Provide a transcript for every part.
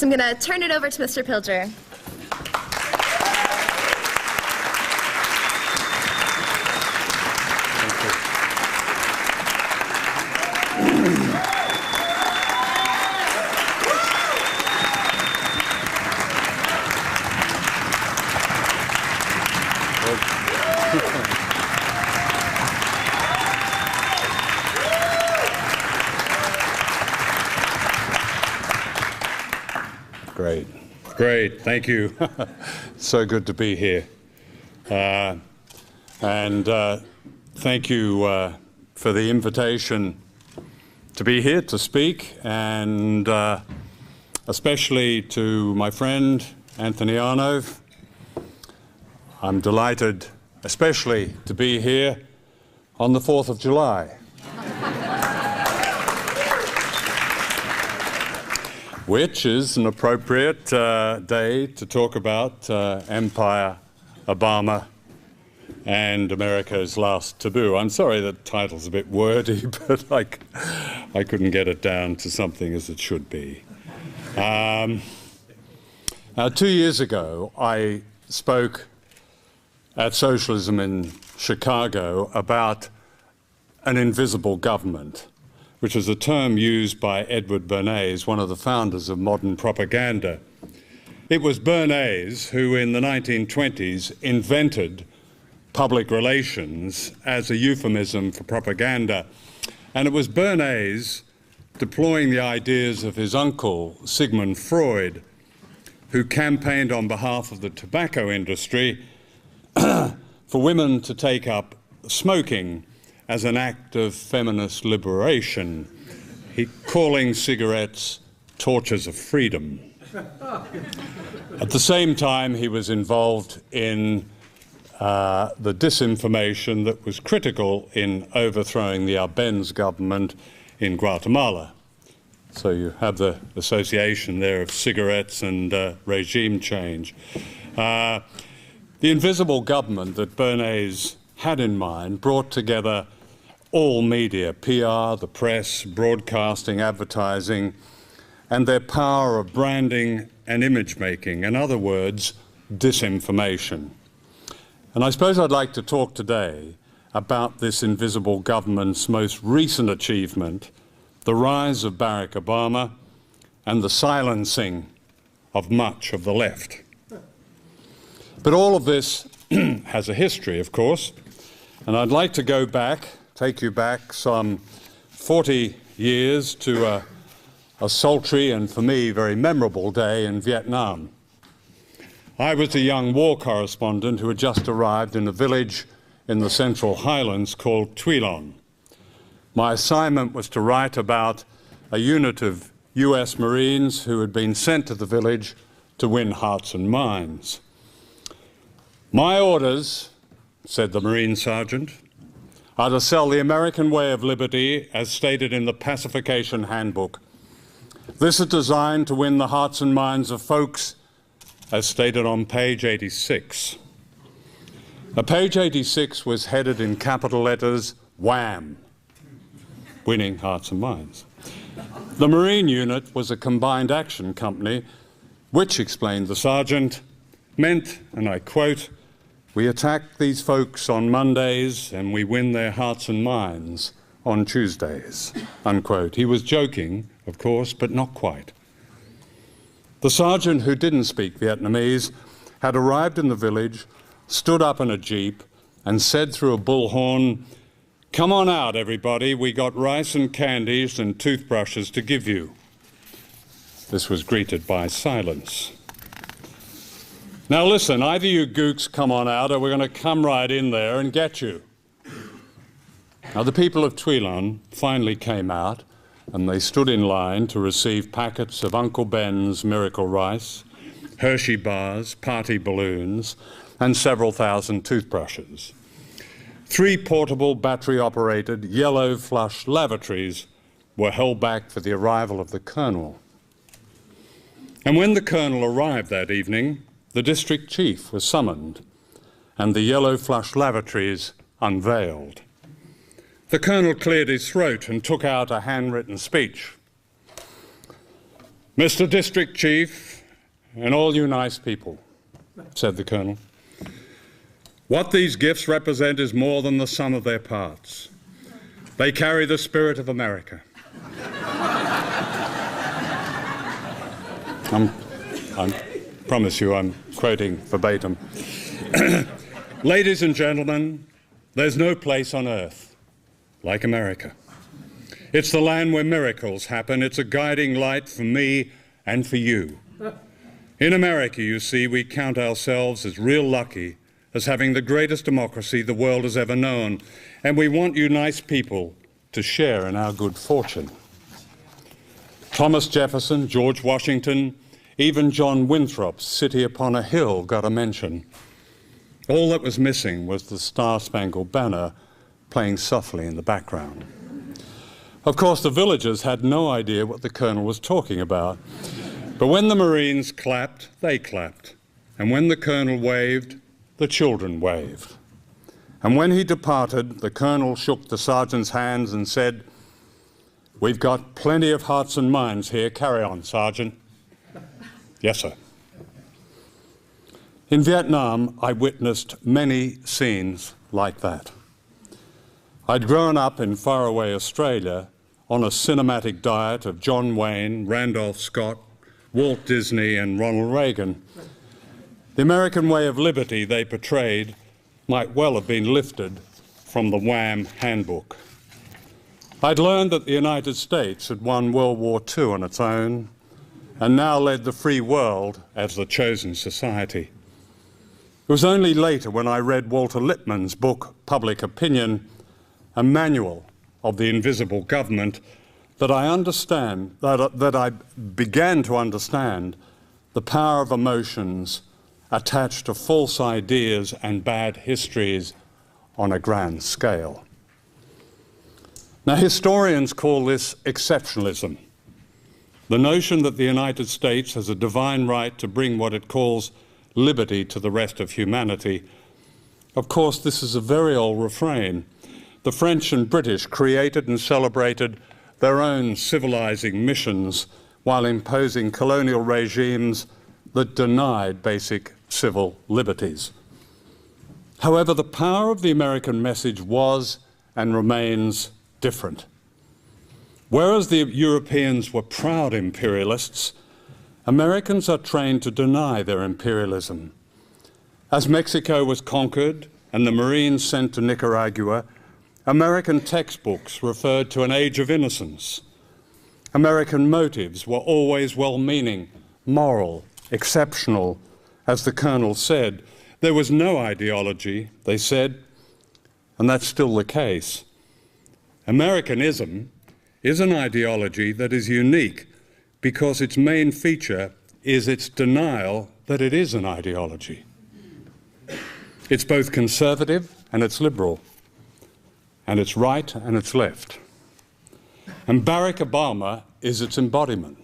So I'm going to turn it over to Mr. Pilger. Great, thank you. So good to be here. And thank you for the invitation to be here to speak, and especially to my friend Anthony Arnove. I'm delighted especially to be here on the 4th of July. Which is an appropriate day to talk about Empire, Obama, and America's Last Taboo. I'm sorry the title's a bit wordy, but I couldn't get it down to something as it should be. Now, 2 years ago, I spoke at Socialism in Chicago about an invisible government, which is a term used by Edward Bernays, one of the founders of modern propaganda. It was Bernays who, in the 1920s, invented public relations as a euphemism for propaganda. And it was Bernays, deploying the ideas of his uncle, Sigmund Freud, who campaigned on behalf of the tobacco industry for women to take up smoking as an act of feminist liberation, calling cigarettes torches of freedom. At the same time, he was involved in the disinformation that was critical in overthrowing the Arbenz government in Guatemala. So you have the association there of cigarettes and regime change. The invisible government that Bernays had in mind brought together all media, PR, the press, broadcasting, advertising, and their power of branding and image making. In other words, disinformation. And I suppose I'd like to talk today about this invisible government's most recent achievement, the rise of Barack Obama and the silencing of much of the left. But all of this has a history, of course, and I'd like to take you back some 40 years to a sultry and, for me, very memorable day in Vietnam. I was a young war correspondent who had just arrived in a village in the Central Highlands called Tuy Loan. My assignment was to write about a unit of US Marines who had been sent to the village to win hearts and minds. "My orders," said the Marine Sergeant, "are to sell the American way of liberty as stated in the Pacification Handbook. This is designed to win the hearts and minds of folks as stated on page 86. Page 86 was headed in capital letters, WHAM, winning hearts and minds. The Marine unit was a combined action company, which, explained the sergeant, meant, and I quote, "We attack these folks on Mondays and we win their hearts and minds on Tuesdays," unquote. He was joking, of course, but not quite. The sergeant, who didn't speak Vietnamese, had arrived in the village, stood up in a jeep, and said through a bullhorn, "Come on out, everybody. We got rice and candies and toothbrushes to give you." This was greeted by silence. "Now listen, either you gooks come on out or we're going to come right in there and get you." Now the people of Tuy Loan finally came out, and they stood in line to receive packets of Uncle Ben's Miracle Rice, Hershey bars, party balloons, and several thousand toothbrushes. 3 portable battery-operated yellow flush lavatories were held back for the arrival of the colonel. And when the colonel arrived that evening, the district chief was summoned and the yellow flush lavatories unveiled. The colonel cleared his throat and took out a handwritten speech. Mr. District Chief, and all you nice people, said the Colonel, what these gifts represent is more than the sum of their parts. They carry the spirit of America. I promise you I'm quoting verbatim. Ladies and gentlemen, there's no place on earth like America. It's the land where miracles happen. It's a guiding light for me and for you. In America, you see, we count ourselves as real lucky, as having the greatest democracy the world has ever known, and we want you nice people to share in our good fortune. Thomas Jefferson, George Washington, even John Winthrop's City Upon a Hill got a mention. All that was missing was the Star-Spangled Banner playing softly in the background. Of course, the villagers had no idea what the Colonel was talking about. But when the Marines clapped, they clapped. And when the Colonel waved, the children waved. And when he departed, the Colonel shook the sergeant's hands and said, "We've got plenty of hearts and minds here. Carry on, Sergeant." Yes, sir. In Vietnam, I witnessed many scenes like that. I'd grown up in faraway Australia on a cinematic diet of John Wayne, Randolph Scott, Walt Disney and Ronald Reagan. The American way of liberty they portrayed might well have been lifted from the Wham handbook. I'd learned that the United States had won World War II on its own and now led the free world as the chosen society. It was only later when I read Walter Lippmann's book, Public Opinion, a manual of the invisible government, that I began to understand the power of emotions attached to false ideas and bad histories on a grand scale. Now, historians call this exceptionalism, the notion that the United States has a divine right to bring what it calls liberty to the rest of humanity. Of course, this is a very old refrain. The French and British created and celebrated their own civilizing missions while imposing colonial regimes that denied basic civil liberties. However, the power of the American message was and remains different. Whereas the Europeans were proud imperialists, Americans are trained to deny their imperialism. As Mexico was conquered and the Marines sent to Nicaragua, American textbooks referred to an age of innocence. American motives were always well-meaning, moral, exceptional. As the Colonel said, there was no ideology, they said, and that's still the case. Americanism is an ideology that is unique because its main feature is its denial that it is an ideology. It's both conservative and it's liberal, and it's right and it's left. And Barack Obama is its embodiment.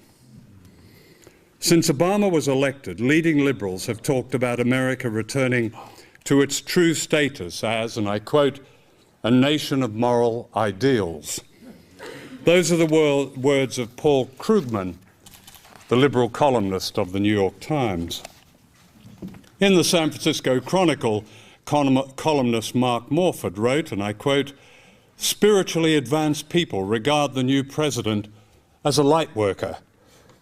Since Obama was elected, leading liberals have talked about America returning to its true status as, and I quote, a nation of moral ideals. Those are the words of Paul Krugman, the liberal columnist of the New York Times. In the San Francisco Chronicle, columnist Mark Morford wrote, and I quote, "Spiritually advanced people regard the new president as a light worker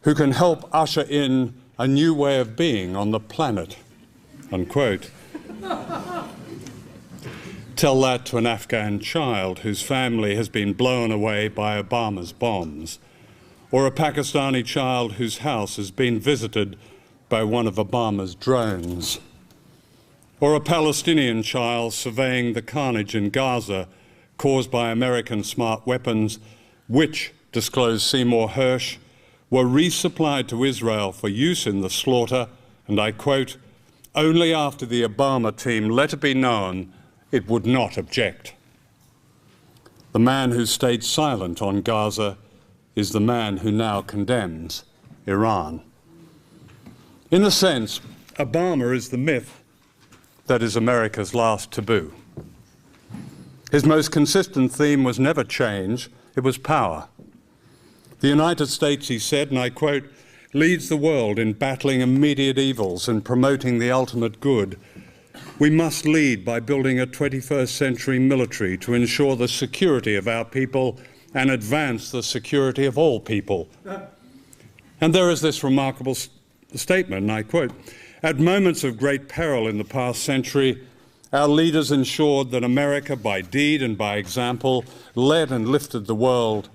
who can help usher in a new way of being on the planet," unquote. Tell that to an Afghan child whose family has been blown away by Obama's bombs, or a Pakistani child whose house has been visited by one of Obama's drones, or a Palestinian child surveying the carnage in Gaza caused by American smart weapons, which, disclosed Seymour Hersh, were resupplied to Israel for use in the slaughter, and I quote, "only after the Obama team let it be known it would not object." The man who stayed silent on Gaza is the man who now condemns Iran. In a sense, Obama is the myth that is America's last taboo. His most consistent theme was never change, it was power. The United States, he said, and I quote, leads the world in battling immediate evils and promoting the ultimate good, we must lead by building a 21st century military to ensure the security of our people and advance the security of all people. And there is this remarkable statement, and I quote, "At moments of great peril in the past century, our leaders ensured that America, by deed and by example, led and lifted the world,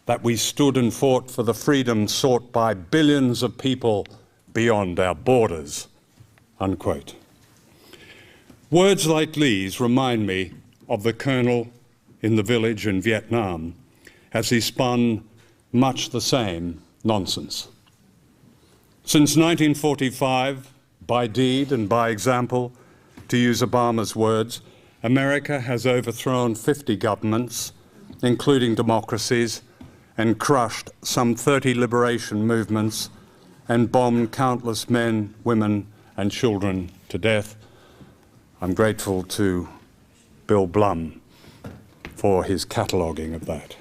that we stood and fought for the freedom sought by billions of people beyond our borders," unquote. Words like these remind me of the colonel in the village in Vietnam as he spun much the same nonsense. Since 1945, by deed and by example, to use Obama's words, America has overthrown 50 governments, including democracies, and crushed some 30 liberation movements and bombed countless men, women, and children to death. I'm grateful to Bill Blum for his cataloguing of that.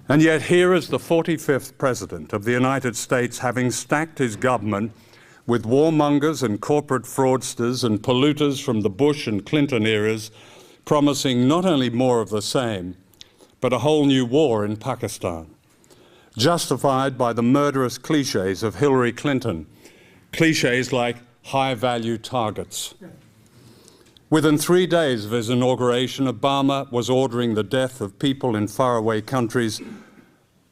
And yet here is the 45th President of the United States having stacked his government with warmongers and corporate fraudsters and polluters from the Bush and Clinton eras, promising not only more of the same, but a whole new war in Pakistan, justified by the murderous cliches of Hillary Clinton, cliches like high-value targets. Within 3 days of his inauguration, Obama was ordering the death of people in faraway countries,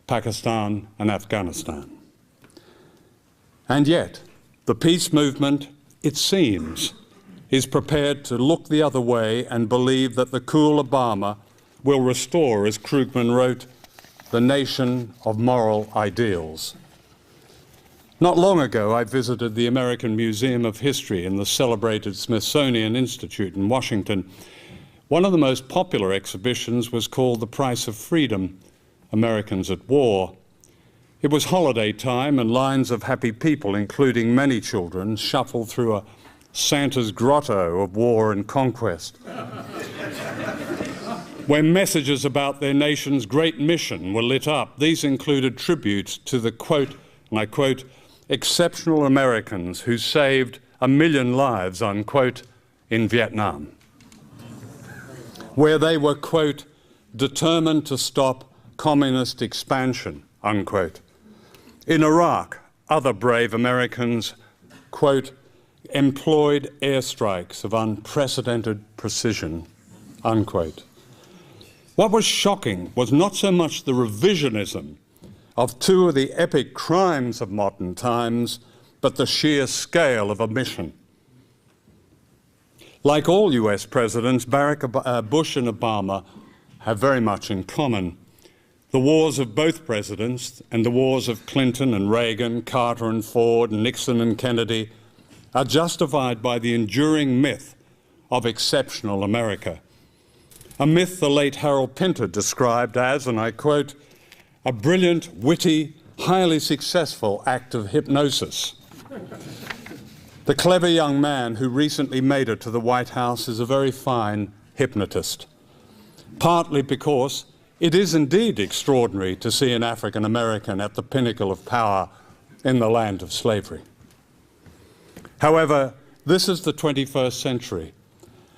Pakistan and Afghanistan. And yet, the peace movement, it seems, is prepared to look the other way and believe that the cool Obama will restore, as Krugman wrote, the nation of moral ideals. Not long ago, I visited the American Museum of History in the celebrated Smithsonian Institute in Washington. One of the most popular exhibitions was called The Price of Freedom, Americans at War. It was holiday time and lines of happy people, including many children, shuffled through a Santa's grotto of war and conquest, where messages about their nation's great mission were lit up. These included tributes to the, quote, and I quote, exceptional Americans who saved 1 million lives, unquote, in Vietnam, where they were, quote, determined to stop communist expansion, unquote. In Iraq, other brave Americans, quote, employed airstrikes of unprecedented precision, unquote. What was shocking was not so much the revisionism of two of the epic crimes of modern times, but the sheer scale of omission. Like all US presidents, Bush and Obama have very much in common. The wars of both presidents and the wars of Clinton and Reagan, Carter and Ford, Nixon and Kennedy are justified by the enduring myth of exceptional America. A myth the late Harold Pinter described as, and I quote, a brilliant, witty, highly successful act of hypnosis. The clever young man who recently made it to the White House is a very fine hypnotist, partly because it is indeed extraordinary to see an African American at the pinnacle of power in the land of slavery. However, this is the 21st century,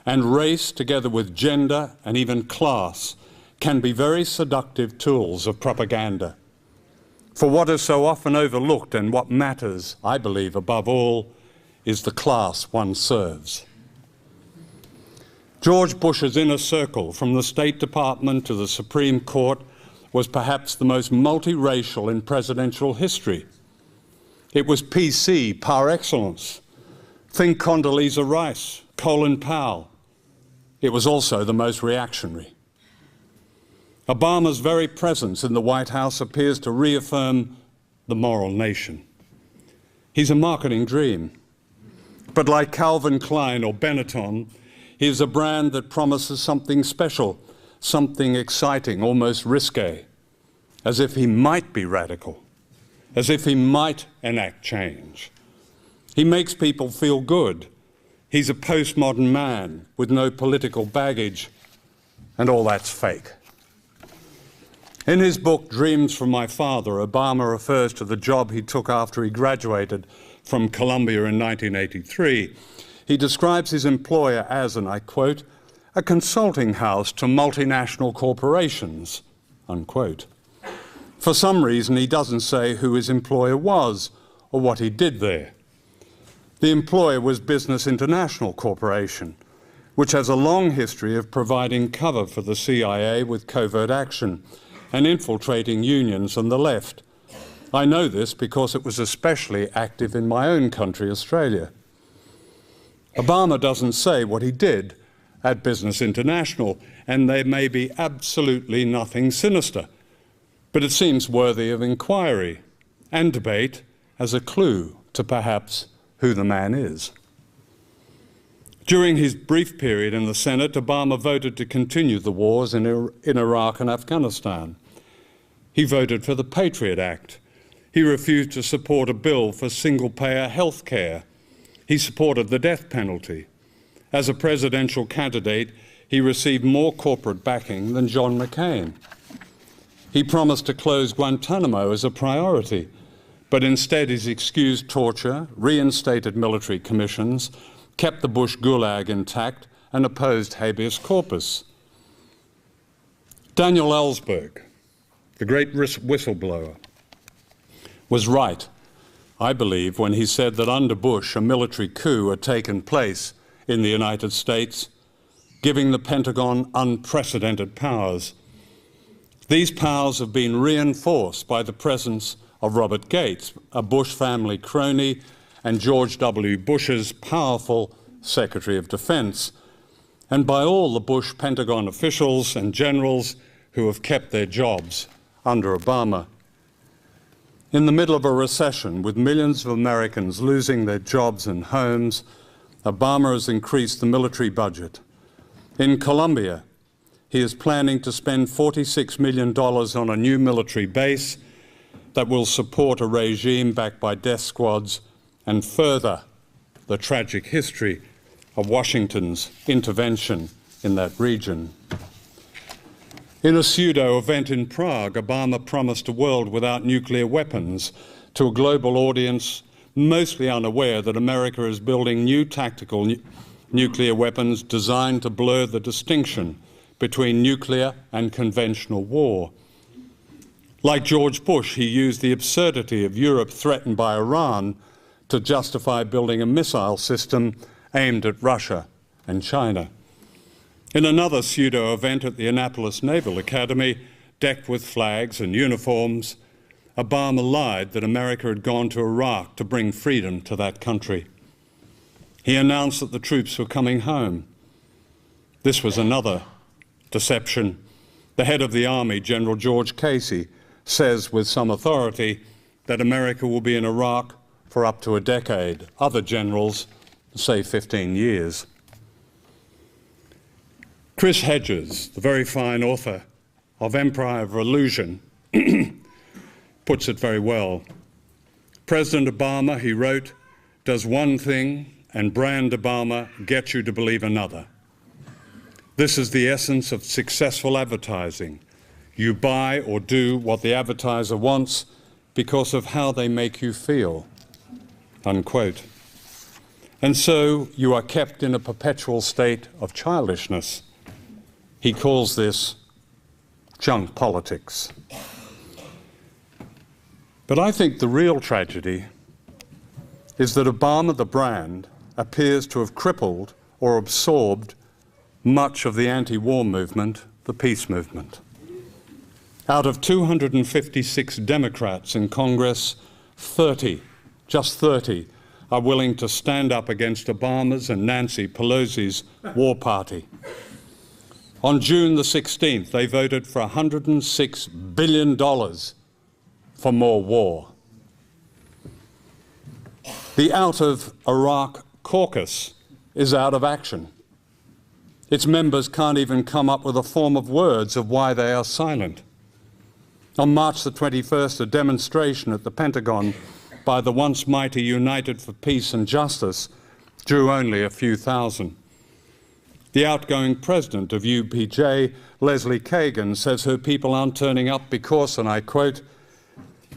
and race, together with gender and even class, can be very seductive tools of propaganda. For what is so often overlooked and what matters, I believe, above all, is the class one serves. George Bush's inner circle, from the State Department to the Supreme Court, was perhaps the most multiracial in presidential history. It was PC par excellence. Think Condoleezza Rice, Colin Powell. It was also the most reactionary. Obama's very presence in the White House appears to reaffirm the moral nation. He's a marketing dream. But like Calvin Klein or Benetton, he is a brand that promises something special, something exciting, almost risque, as if he might be radical, as if he might enact change. He makes people feel good. He's a postmodern man with no political baggage, and all that's fake. In his book, Dreams from My Father, Obama refers to the job he took after he graduated from Columbia in 1983. He describes his employer as, and I quote, a consulting house to multinational corporations, unquote. For some reason, he doesn't say who his employer was or what he did there. The employer was Business International Corporation, which has a long history of providing cover for the CIA with covert action and infiltrating unions and the left. I know this because it was especially active in my own country, Australia. Obama doesn't say what he did at Business International, and there may be absolutely nothing sinister, but it seems worthy of inquiry and debate as a clue to perhaps who the man is. During his brief period in the Senate, Obama voted to continue the wars in Iraq and Afghanistan. He voted for the Patriot Act. He refused to support a bill for single-payer health care. He supported the death penalty. As a presidential candidate, he received more corporate backing than John McCain. He promised to close Guantanamo as a priority, but instead he's excused torture, reinstated military commissions, kept the Bush Gulag intact, and opposed habeas corpus. Daniel Ellsberg, the great whistleblower, was right, I believe, when he said that under Bush a military coup had taken place in the United States, giving the Pentagon unprecedented powers. These powers have been reinforced by the presence of Robert Gates, a Bush family crony, and George W. Bush's powerful Secretary of Defense, and by all the Bush Pentagon officials and generals who have kept their jobs under Obama. In the middle of a recession, with millions of Americans losing their jobs and homes, Obama has increased the military budget. In Colombia, he is planning to spend $46 million on a new military base that will support a regime backed by death squads and further the tragic history of Washington's intervention in that region. In a pseudo event in Prague, Obama promised a world without nuclear weapons to a global audience mostly unaware that America is building new tactical nuclear weapons designed to blur the distinction between nuclear and conventional war. Like George Bush, he used the absurdity of Europe threatened by Iran to justify building a missile system aimed at Russia and China. In another pseudo-event at the Annapolis Naval Academy, decked with flags and uniforms, Obama lied that America had gone to Iraq to bring freedom to that country. He announced that the troops were coming home. This was another deception. The head of the Army, General George Casey, says with some authority that America will be in Iraq for up to a decade. Other generals say 15 years. Chris Hedges, the very fine author of Empire of Illusion, puts it very well. President Obama, he wrote, does one thing and brand Obama gets you to believe another. This is the essence of successful advertising. You buy or do what the advertiser wants because of how they make you feel, unquote. And so you are kept in a perpetual state of childishness. He calls this junk politics. But I think the real tragedy is that Obama, the brand, appears to have crippled or absorbed much of the anti-war movement, the peace movement. Out of 256 Democrats in Congress, 30, just 30, are willing to stand up against Obama's and Nancy Pelosi's war party. On June the 16th, they voted for $106 billion for more war. The Out of Iraq caucus is out of action. Its members can't even come up with a form of words of why they are silent. On March the 21st, a demonstration at the Pentagon by the once mighty United for Peace and Justice drew only a few thousand. The outgoing president of UPJ, Leslie Kagan, says her people aren't turning up because, and I quote,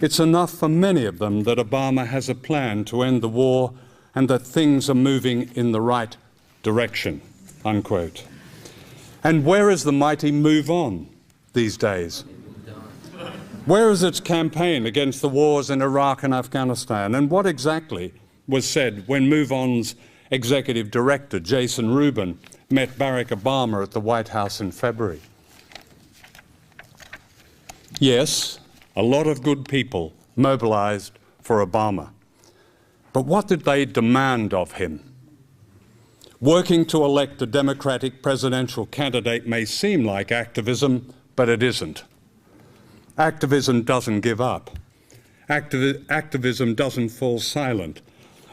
"It's enough for many of them that Obama has a plan to end the war and that things are moving in the right direction," unquote. And where is the mighty Move On these days? Where is its campaign against the wars in Iraq and Afghanistan? And what exactly was said when Move On's executive director, Jason Rubin, met Barack Obama at the White House in February? Yes, a lot of good people mobilized for Obama. But what did they demand of him? Working to elect a Democratic presidential candidate may seem like activism, but it isn't. Activism doesn't give up. Activism doesn't fall silent.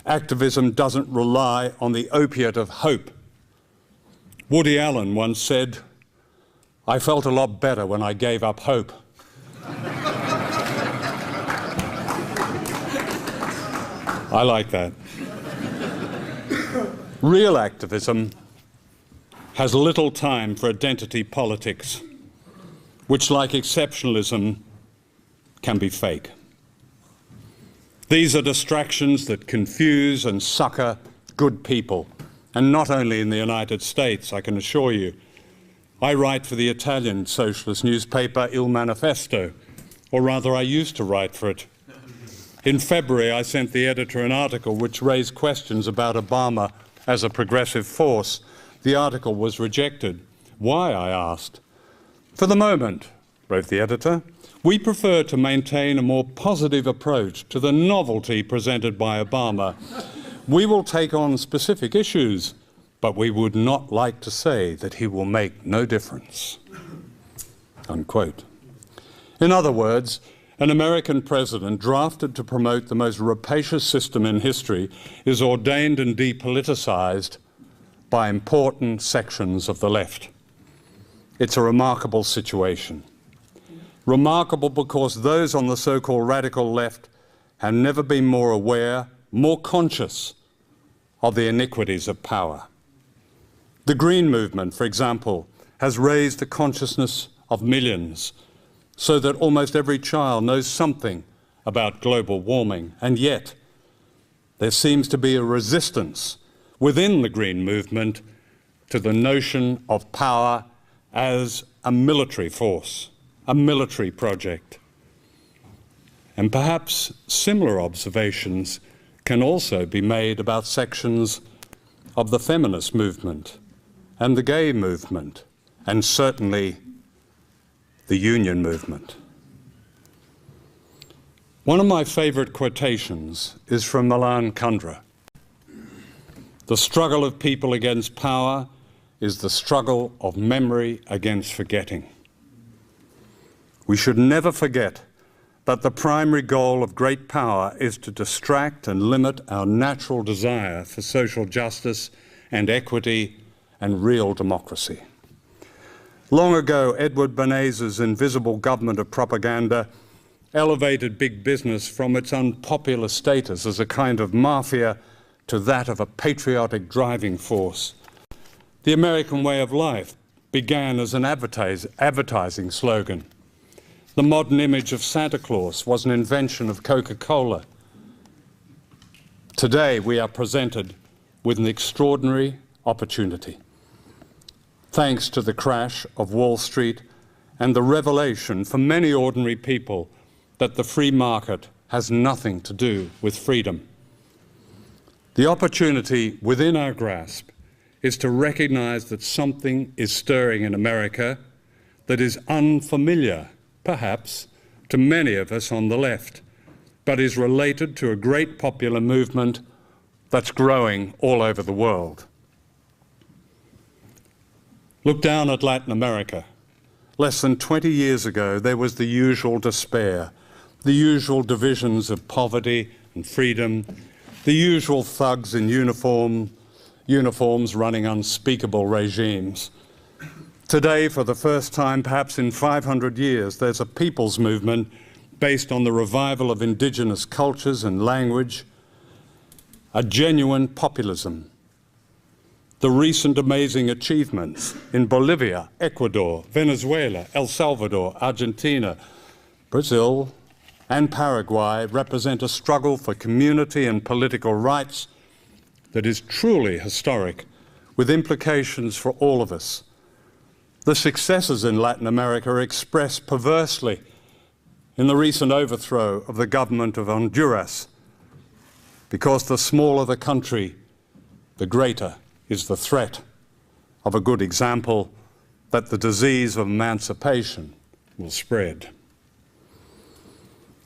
Activism doesn't rely on the opiate of hope. Woody Allen once said, "I felt a lot better when I gave up hope." I like that. Real activism has little time for identity politics, which, like exceptionalism, can be fake. These are distractions that confuse and sucker good people, and not only in the United States, I can assure you. I write for the Italian socialist newspaper Il Manifesto, or rather I used to write for it. In February, I sent the editor an article which raised questions about Obama as a progressive force. The article was rejected. Why, I asked. "For the moment," wrote the editor, "we prefer to maintain a more positive approach to the novelty presented by Obama. We will take on specific issues, but we would not like to say that he will make no difference," unquote. In other words, an American president drafted to promote the most rapacious system in history is ordained and depoliticized by important sections of the left. It's a remarkable situation. Remarkable because those on the so-called radical left have never been more aware, more conscious of the iniquities of power. The Green Movement, for example, has raised the consciousness of millions so that almost every child knows something about global warming. And yet, there seems to be a resistance within the Green Movement to the notion of power as a military force, a military project. And perhaps similar observations can also be made about sections of the feminist movement and the gay movement, and certainly the union movement. One of my favorite quotations is from Milan Kundera. "The struggle of people against power is the struggle of memory against forgetting." We should never forget that the primary goal of great power is to distract and limit our natural desire for social justice and equity and real democracy. Long ago, Edward Bernays' invisible government of propaganda elevated big business from its unpopular status as a kind of mafia to that of a patriotic driving force. The American way of life began as an advertising slogan. The modern image of Santa Claus was an invention of Coca-Cola. Today, we are presented with an extraordinary opportunity. Thanks to the crash of Wall Street and the revelation for many ordinary people that the free market has nothing to do with freedom. The opportunity within our grasp is to recognize that something is stirring in America that is unfamiliar, perhaps, to many of us on the left, but is related to a great popular movement that's growing all over the world. Look down at Latin America. Less than 20 years ago, there was the usual despair, the usual divisions of poverty and freedom, the usual thugs in uniforms running unspeakable regimes. Today, for the first time perhaps in 500 years, there's a people's movement based on the revival of indigenous cultures and language, a genuine populism. the recent amazing achievements in Bolivia, Ecuador, Venezuela, El Salvador, Argentina, Brazil, and Paraguay represent a struggle for community and political rights that is truly historic, with implications for all of us. The successes in Latin America are expressed perversely in the recent overthrow of the government of Honduras, because the smaller the country, the greater is the threat of a good example that the disease of emancipation will spread.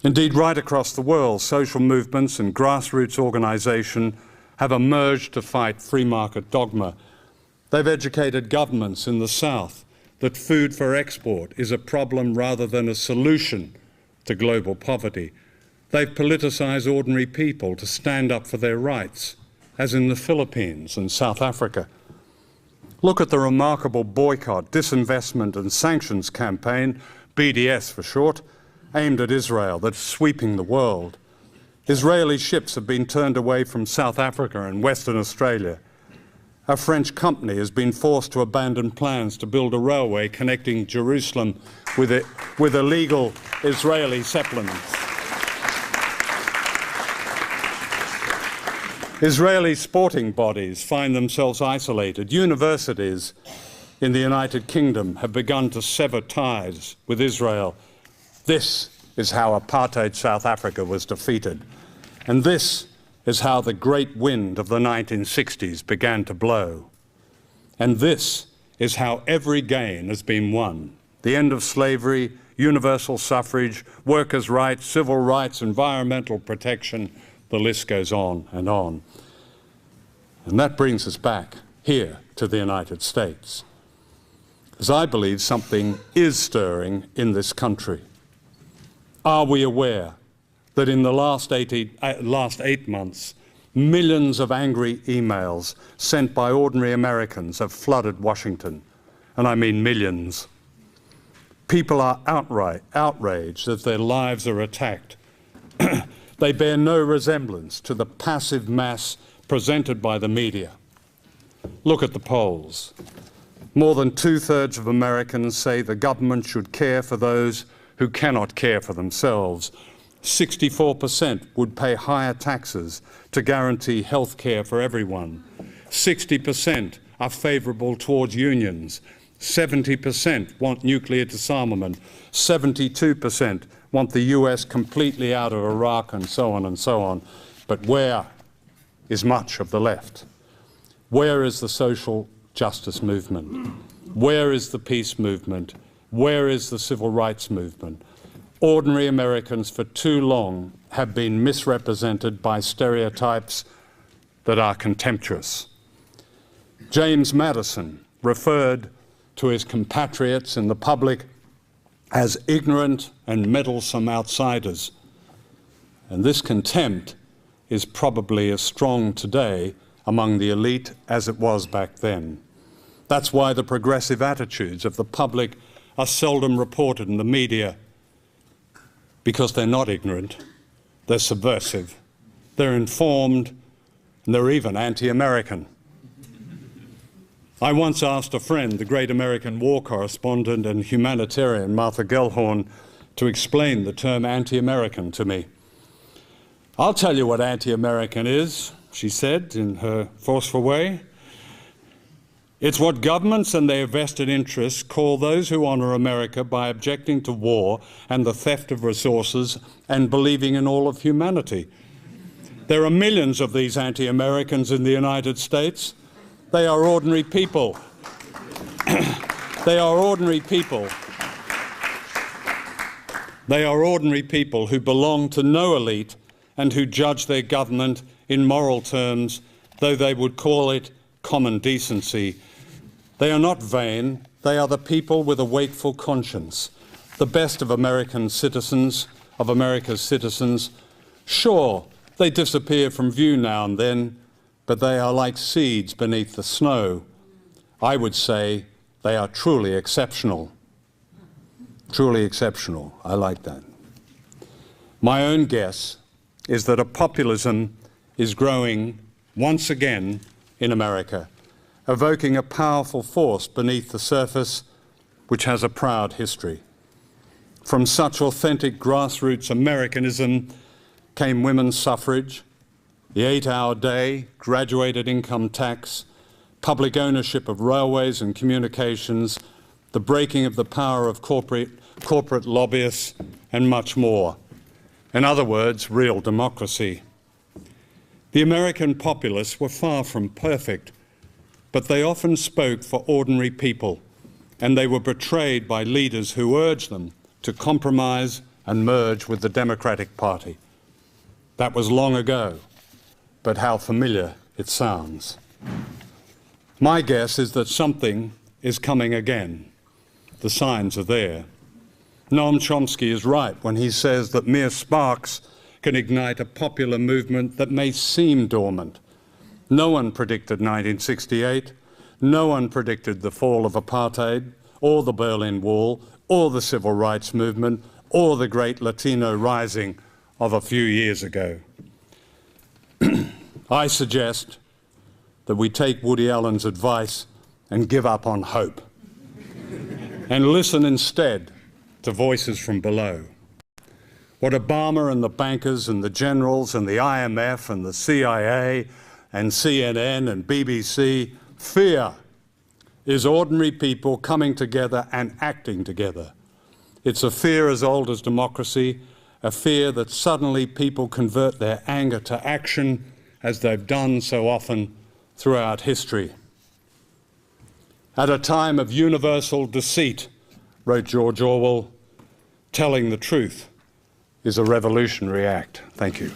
Indeed, right across the world, social movements and grassroots organisation have emerged to fight free market dogma. They've educated governments in the South that food for export is a problem rather than a solution to global poverty. They've politicised ordinary people to stand up for their rights, as in the Philippines and South Africa. Look at the remarkable boycott, disinvestment and sanctions campaign, BDS for short, aimed at Israel that's sweeping the world. Israeli ships have been turned away from South Africa and Western Australia. A French company has been forced to abandon plans to build a railway connecting Jerusalem with illegal Israeli settlements. Israeli sporting bodies find themselves isolated. Universities in the United Kingdom have begun to sever ties with Israel. This is how apartheid South Africa was defeated. And this is how the great wind of the 1960s began to blow. And this is how every gain has been won. The end of slavery, universal suffrage, workers' rights, civil rights, environmental protection, the list goes on and on. And that brings us back here to the United States, because I believe something is stirring in this country. Are we aware that in the last 8 months, millions of angry emails sent by ordinary Americans have flooded Washington? And I mean millions. People are outraged that their lives are attacked. They bear no resemblance to the passive mass presented by the media. Look at the polls. More than 2/3 of Americans say the government should care for those who cannot care for themselves. 64% would pay higher taxes to guarantee health care for everyone. 60% are favourable towards unions. 70% want nuclear disarmament. 72% want the US completely out of Iraq, and so on and so on. But where is much of the left? Where is the social justice movement? Where is the peace movement? Where is the civil rights movement? Ordinary Americans for too long have been misrepresented by stereotypes that are contemptuous. James Madison referred to his compatriots in the public as ignorant and meddlesome outsiders. And this contempt is probably as strong today among the elite as it was back then. That's why the progressive attitudes of the public are seldom reported in the media, because they're not ignorant, they're subversive, they're informed, and they're even anti-American. I once asked a friend, the great American war correspondent and humanitarian Martha Gellhorn, to explain the term anti-American to me. "I'll tell you what anti-American is," she said in her forceful way. "It's what governments and their vested interests call those who honour America by objecting to war and the theft of resources and believing in all of humanity." There are millions of these anti-Americans in the United States. They are ordinary people. They are ordinary people. They are ordinary people who belong to no elite and who judge their government in moral terms, though they would call it common decency. They are not vain. They are the people with a wakeful conscience, the best of America's citizens. Sure, they disappear from view now and then, but they are like seeds beneath the snow. I would say they are truly exceptional. Truly exceptional. I like that. My own guess is that a populism is growing once again in America, evoking a powerful force beneath the surface which has a proud history. From such authentic grassroots Americanism came women's suffrage, the 8-hour day, graduated income tax, public ownership of railways and communications, the breaking of the power of corporate lobbyists, and much more. In other words, real democracy. The American populace were far from perfect, but they often spoke for ordinary people, and they were betrayed by leaders who urged them to compromise and merge with the Democratic Party. That was long ago, but how familiar it sounds. My guess is that something is coming again. The signs are there. Noam Chomsky is right when he says that mere sparks can ignite a popular movement that may seem dormant. No one predicted 1968. No one predicted the fall of apartheid, or the Berlin Wall, or the civil rights movement, or the great Latino rising of a few years ago. I suggest that we take Woody Allen's advice and give up on hope and listen instead to voices from below. What Obama and the bankers and the generals and the IMF and the CIA and CNN and BBC fear is ordinary people coming together and acting together. It's a fear as old as democracy, a fear that suddenly people convert their anger to action as they've done so often throughout history. At a time of universal deceit, wrote George Orwell, telling the truth is a revolutionary act. Thank you.